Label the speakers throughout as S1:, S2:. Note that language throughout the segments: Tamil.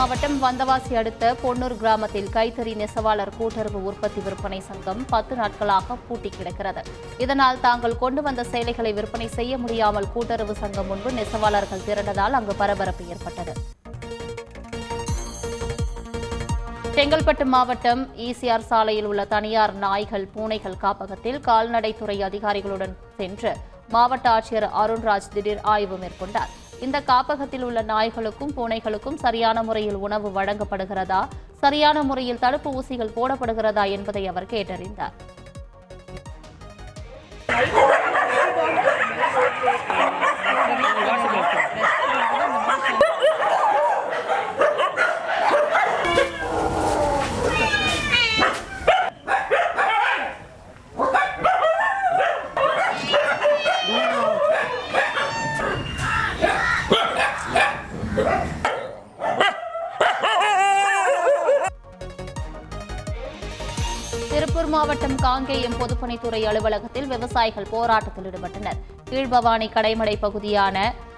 S1: மாவட்டம் வந்தவாசி அடுத்த பொன்னூர் கிராமத்தில் கைத்தறி நெசவாளர் கூட்டுறவு உற்பத்தி விற்பனை சங்கம் 10 நாட்களாக பூட்டி கிடக்கிறது. இதனால் தாங்கள் கொண்டு வந்த சேலைகளை விற்பனை செய்ய முடியாமல் கூட்டுறவு சங்கம் முன்பு நெசவாளர்கள் திரண்டதால் அங்கு பரபரப்பு ஏற்பட்டது. செங்கல்பட்டு மாவட்டம் ஈசிஆர் சாலையில் உள்ள தனியார் நாய்கள் பூனைகள் காப்பகத்தில் கால்நடைத்துறை அதிகாரிகளுடன் சென்று மாவட்ட ஆட்சியர் அருண்ராஜ் திடீர் ஆய்வு மேற்கொண்டார். இந்த காப்பகத்தில் உள்ள நாய்களுக்கும் பூனைகளுக்கும் சரியான முறையில் உணவு வழங்கப்படுகிறதா, சரியான முறையில் தடுப்பு ஊசிகள் போடப்படுகிறதா என்பதை அவர் கேட்டறிந்தார். திருப்பூர் மாவட்டம் காங்கேயம் பொதுப்பணித்துறை அலுவலகத்தில் விவசாயிகள் போராட்டத்தில் ஈடுபட்டனர். கீழ்பவானி கடைமடை பகுதியான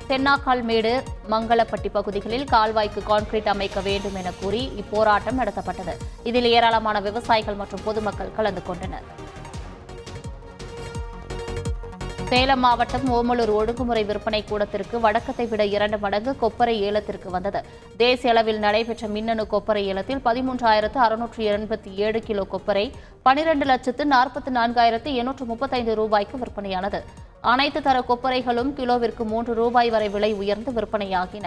S1: தென்னாக்கால்மேடு, மங்களப்பட்டி பகுதிகளில் கால்வாய்க்கு கான்கிரீட் அமைக்க வேண்டும் என கூறி இப்போராட்டம் நடத்தப்பட்டது. இதில் ஏராளமான விவசாயிகள் மற்றும் பொதுமக்கள் கலந்து கொண்டனர். சேலம் மாவட்டம் ஓமலூர் ஒழுங்குமுறை விற்பனை கூடத்திற்கு வழக்கத்தை விட 2 மடங்கு கொப்பரை ஏலத்திற்கு வந்தது. தேசிய அளவில் நடைபெற்ற மின்னணு கொப்பரை ஏலத்தில் 13,687 கிலோ கொப்பரை 12,44,835 ரூபாய்க்கு விற்பனையானது. அனைத்து தர கொப்பரைகளும் கிலோவிற்கு 3 ரூபாய் வரை விலை உயர்ந்து விற்பனையாகின.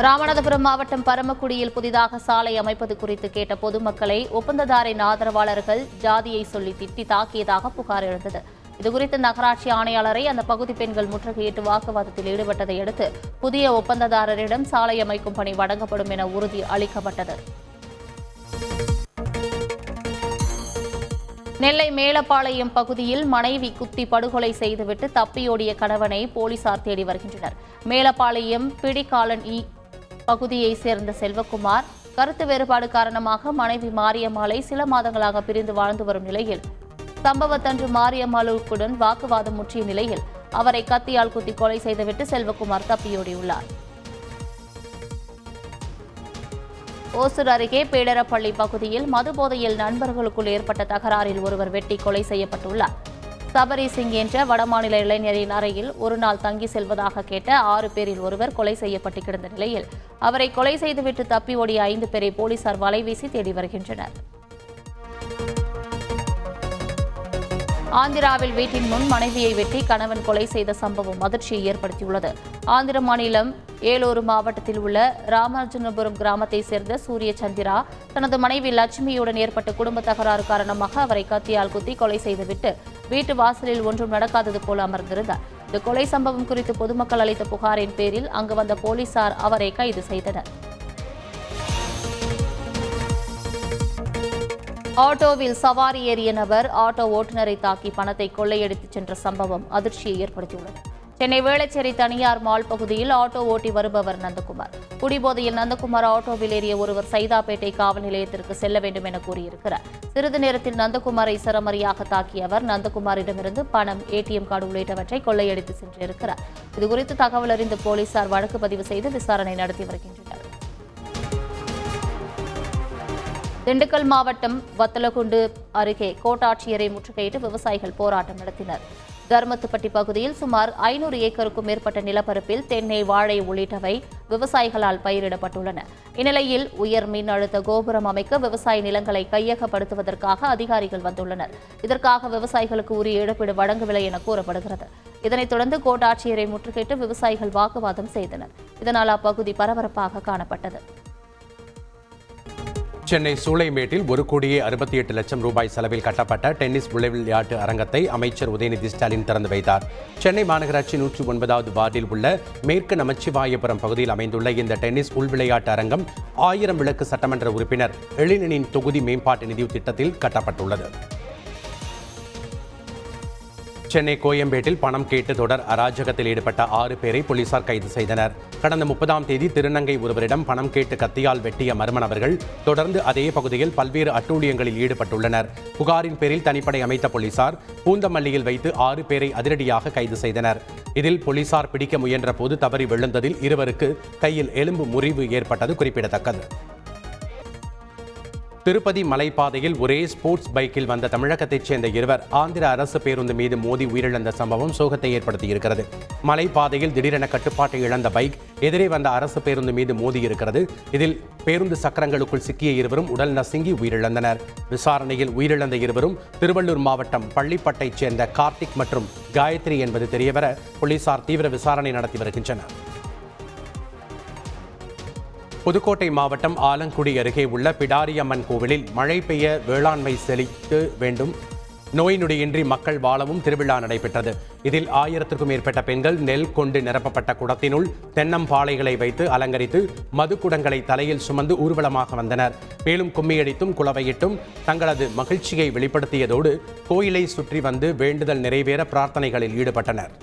S1: ராமநாதபுரம் மாவட்டம் பரமக்குடியில் புதிதாக சாலை அமைப்பது குறித்து கேட்ட பொதுமக்களை ஒப்பந்ததாரின் ஆதரவாளர்கள் ஜாதியை சொல்லி திட்டி தாக்கியதாக புகார் எழுந்தது. இதுகுறித்து நகராட்சி ஆணையாளரை அந்த பகுதி பெண்கள் முற்றுகையிட்டு வாக்குவாதத்தில் ஈடுபட்டதை அடுத்து புதிய ஒப்பந்ததாரரிடம் சாலை அமைக்கும் பணி வழங்கப்படும் என உறுதி அளிக்கப்பட்டது. நெல்லை மேலப்பாளையம் பகுதியில் மனைவி குத்தி படுகொலை செய்துவிட்டு தப்பியோடிய கணவனை போலீசார் தேடி வருகின்றனர். மேலப்பாளையம் பிடிக்காலனி பகுதியைச் சேர்ந்த செல்வகுமார் கருத்து வேறுபாடு காரணமாக மனைவி மாரியம்மாளை சில மாதங்களாக பிரிந்து வாழ்ந்து வரும் நிலையில் சம்பவத்தன்று மாரியம்மாளுடன் வாக்குவாதம் முற்றிய நிலையில் அவரை கத்தியால் குத்தி கொலை செய்துவிட்டு செல்வகுமார் தப்பியோடியுள்ளார். ஓசூர் அருகே பேடரப்பள்ளி பகுதியில் மதுபோதையில் நண்பர்களுக்குள் ஏற்பட்ட தகராறில் ஒருவர் வெட்டி கொலை செய்யப்பட்டுள்ளார். சபரி சிங் என்ற வடமாநில இளைஞரின் அறையில் ஒரு நாள் தங்கி செல்வதாக கேட்ட 6 பேரில் ஒருவர் கொலை செய்யப்பட்டு கிடந்த நிலையில் அவரை கொலை செய்துவிட்டு தப்பி ஓடிய 5 பேரை போலீசார் வலைவீசி தேடி வருகின்றனர். ஆந்திராவில் வீட்டின் முன் மனைவியை வெட்டி கணவன் கொலை செய்த சம்பவம் அதிர்ச்சியை ஏற்படுத்தியுள்ளது. ஆந்திர மாநிலம் ஏலூரு மாவட்டத்தில் உள்ள ராமாஜனபுரம் கிராமத்தைச் சேர்ந்த சூரிய சந்திரா தனது மனைவி லட்சுமியுடன் ஏற்பட்ட குடும்ப தகராறு காரணமாக அவரை கத்தியால் குத்தி கொலை செய்துவிட்டு வீட்டு வாசலில் ஒன்றும் நடக்காதது போல அமர்ந்திருந்தார். இந்த கொலை சம்பவம் குறித்து பொதுமக்கள் அளித்த புகாரின் பேரில் அங்கு வந்த போலீசார் அவரை கைது செய்தனர். ஆட்டோவில் சவாரி ஏறிய நபர் ஆட்டோ ஓட்டுநரை தாக்கி பணத்தை கொள்ளையடித்துச் சென்ற சம்பவம் அதிர்ச்சியை ஏற்படுத்தியுள்ளது. சென்னை வேளச்சேரி தனியார் மால் பகுதியில் ஆட்டோ ஓட்டி வருபவர் நந்தகுமார். குடிபோதையில் நந்தகுமார் ஆட்டோவில் ஏறிய ஒருவர் சைதாப்பேட்டை காவல் நிலையத்திற்கு செல்ல வேண்டும் என கூறியிருக்கிறார். சிறிது நேரத்தில் நந்தகுமாரை சரமரியாக தாக்கிய அவர் நந்தகுமாரிடமிருந்து பணம், ஏடிஎம் கார்டு உள்ளிட்டவற்றை கொள்ளையடித்து சென்றிருக்கிறார். இதுகுறித்து தகவல் அறிந்த போலீசார் வழக்கு பதிவு செய்து விசாரணை நடத்தி வருகின்றனர். திண்டுக்கல் மாவட்டம் வத்தலகுண்டு அருகே கோட்டாட்சியரை முற்றுகையிட்டு விவசாயிகள் போராட்டம் நடத்தினர். தர்மத்துப்பட்டி பகுதியில் சுமார் 500 ஏக்கருக்கும் மேற்பட்ட நிலப்பரப்பில் தென்னை, வாழை உள்ளிட்டவை விவசாயிகளால் பயிரிடப்பட்டுள்ளன. இந்நிலையில் உயர் மின் அழுத்த கோபுரம் அமைக்க விவசாய நிலங்களை கையகப்படுத்துவதற்காக அதிகாரிகள் வந்துள்ளனர். இதற்காக விவசாயிகளுக்கு உரிய இழப்பீடு வழங்கவில்லை என கூறப்படுகிறது. இதனைத் தொடர்ந்து கோட்டாட்சியரை முற்றுகையிட்டு விவசாயிகள் வாக்குவாதம் செய்தனர். இதனால் அப்பகுதி பரபரப்பாக காணப்பட்டது.
S2: சென்னை சூளைமேட்டில் 1,68,00,000 ரூபாய் செலவில் கட்டப்பட்ட டென்னிஸ் விளையாட்டு அரங்கத்தை அமைச்சர் உதயநிதி ஸ்டாலின் திறந்து வைத்தார். சென்னை மாநகராட்சி 109வது வார்டில் உள்ள மேற்கு நமச்சிவாயபுரம் பகுதியில் அமைந்துள்ள இந்த டென்னிஸ் உள்விளையாட்டு அரங்கம் 1000 விளக்கு சட்டமன்ற உறுப்பினர் எழிலனின் தொகுதி மேம்பாட்டு நிதி திட்டத்தில் கட்டப்பட்டுள்ளது. சென்னை கோயம்பேட்டில் பணம் கேட்டு தொடர் அராஜகத்தில் ஈடுபட்ட 6 பேரை போலீசார் கைது செய்தனர். கடந்த 30ஆம் தேதி திருநங்கை ஒருவரிடம் பணம் கேட்டு கத்தியால் வெட்டிய மர்ம நபர்கள் தொடர்ந்து அதே பகுதியில் பல்வேறு அட்டூழியங்களில் ஈடுபட்டுள்ளனர். புகாரின் பேரில் தனிப்படை அமைத்த போலீசார் பூந்தமல்லியில் வைத்து 6 பேரை அதிரடியாக கைது செய்தனர். இதில் போலீசார் பிடிக்க முயன்ற போது தவறி விழுந்ததில் இருவருக்கு கையில் எலும்பு முறிவு ஏற்பட்டது குறிப்பிடத்தக்கது. திருப்பதி மலைப்பாதையில் ஒரே ஸ்போர்ட்ஸ் பைக்கில் வந்த தமிழகத்தைச் சேர்ந்த இருவர் ஆந்திர அரசு பேருந்து மீது மோதி உயிரிழந்த சம்பவம் சோகத்தை ஏற்படுத்தியிருக்கிறது. மலைப்பாதையில் திடீரென கட்டுப்பாட்டை இழந்த பைக் எதிரே வந்த அரசு பேருந்து மீது மோதியிருக்கிறது. இதில் பேருந்து சக்கரங்களுக்குள் சிக்கிய இருவரும் உடல் நசுங்கி உயிரிழந்தனர். விசாரணையில் உயிரிழந்த இருவரும் திருவள்ளூர் மாவட்டம் பள்ளிப்பட்டைச் சேர்ந்த கார்த்திக் மற்றும் காயத்ரி என்பது தெரியவர போலீசார் தீவிர விசாரணை நடத்தி வருகின்றனர். புதுக்கோட்டை மாவட்டம் ஆலங்குடி அருகே உள்ள பிடாரியம்மன் கோவிலில் மழை பெய்ய வேளாண்மை செழிக்க வேண்டும், நோய் நொடியின்றி மக்கள் வாழவும் திருவிழா நடைபெற்றது. இதில் 1000க்கும் மேற்பட்ட பெண்கள் நெல் கொண்டு நிரப்பப்பட்ட குடத்தினுள் தென்னம்பாளைகளை வைத்து அலங்கரித்து மதுக்குடங்களை தலையில் சுமந்து ஊர்வலமாக வந்தனர். மேலும் கும்மியடித்தும் குளவையிட்டும் தங்களது மகிழ்ச்சியை வெளிப்படுத்தியதோடு கோயிலை சுற்றி வந்து வேண்டுதல் நிறைவேற பிரார்த்தனைகளில் ஈடுபட்டனர்.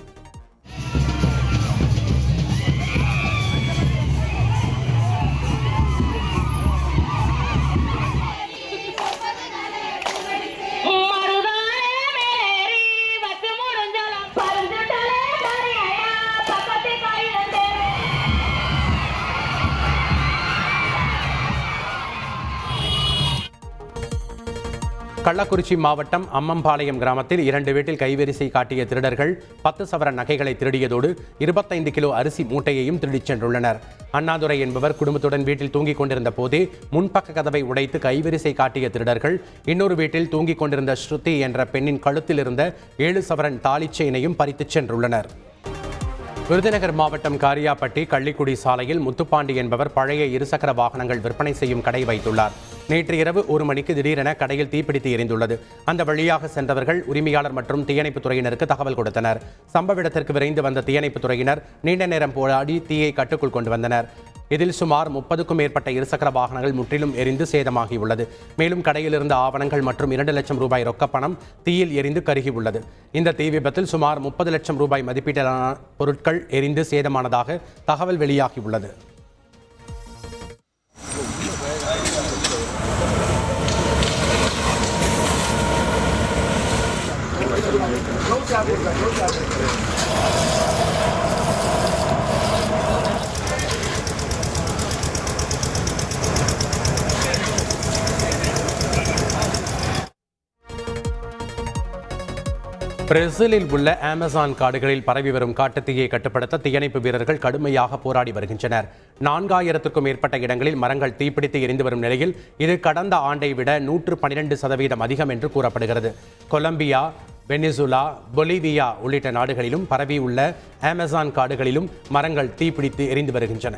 S2: கள்ளக்குறிச்சி மாவட்டம் அம்மம்பாளையம் கிராமத்தில் 2 வீட்டில் கைவரிசை காட்டிய திருடர்கள் 10 சவரன் நகைகளை திருடியதோடு 25 கிலோ அரிசி மூட்டையையும் திருடிச் சென்றுள்ளனர். அண்ணாதுரை என்பவர் குடும்பத்துடன் வீட்டில் தூங்கிக் கொண்டிருந்த போதே முன்பக்க கதவை உடைத்து கைவரிசை காட்டிய திருடர்கள் இன்னொரு வீட்டில் தூங்கிக் கொண்டிருந்த ஸ்ருதி என்ற பெண்ணின் கழுத்தில் இருந்த 7 சவரன் தாலிச் செயினையும் பறித்துச் சென்றுள்ளனர். விருதுநகர் மாவட்டம் காரியாபட்டி கள்ளிக்குடி சாலையில் முத்துப்பாண்டி என்பவர் பழைய இருசக்கர வாகனங்கள் விற்பனை செய்யும் கடை வைத்துள்ளார். நேற்று இரவு 1 மணிக்கு திடீரென கடையில் தீப்பிடித்து எரிந்துள்ளது. அந்த வழியாக சென்றவர்கள் உரிமையாளர் மற்றும் தீயணைப்புத் துறையினருக்கு தகவல் கொடுத்தனர். சம்பவ இடத்திற்கு விரைந்து வந்த தீயணைப்புத் துறையினர் நீண்ட நேரம் போராடி தீயை கட்டுக்குள் கொண்டு வந்தனர். இதில் சுமார் 30க்கும் மேற்பட்ட இருசக்கர வாகனங்கள் முற்றிலும் எரிந்து சேதமாகியுள்ளது. மேலும் கடையில் இருந்த ஆவணங்கள் மற்றும் 2 லட்சம் ரூபாய் ரொக்கப்பணம் தீயில் எரிந்து கருகியுள்ளது. இந்த தீ விபத்தில் சுமார் 30 லட்சம் ரூபாய் மதிப்பீட்டிலான பொருட்கள் எரிந்து சேதமானதாக தகவல் வெளியாகியுள்ளது. பிரேசிலில் உள்ள அமேசான் காடுகளில் பரவி வரும் காட்டுத்தீயை கட்டுப்படுத்த தீயணைப்பு வீரர்கள் கடுமையாக போராடி வருகின்றனர். 4000க்கும் மேற்பட்ட இடங்களில் மரங்கள் தீப்பிடித்து எரிந்து வரும் நிலையில் இது கடந்த ஆண்டை விட 112% அதிகம் என்று கூறப்படுகிறது. கொலம்பியா, வெனிசுலா, பொலிவியா உள்ளிட்ட நாடுகளிலும் பரவி உள்ள அமேசான் காடுகளிலும் மரங்கள் தீப்பிடித்து எரிந்து வருகின்றன.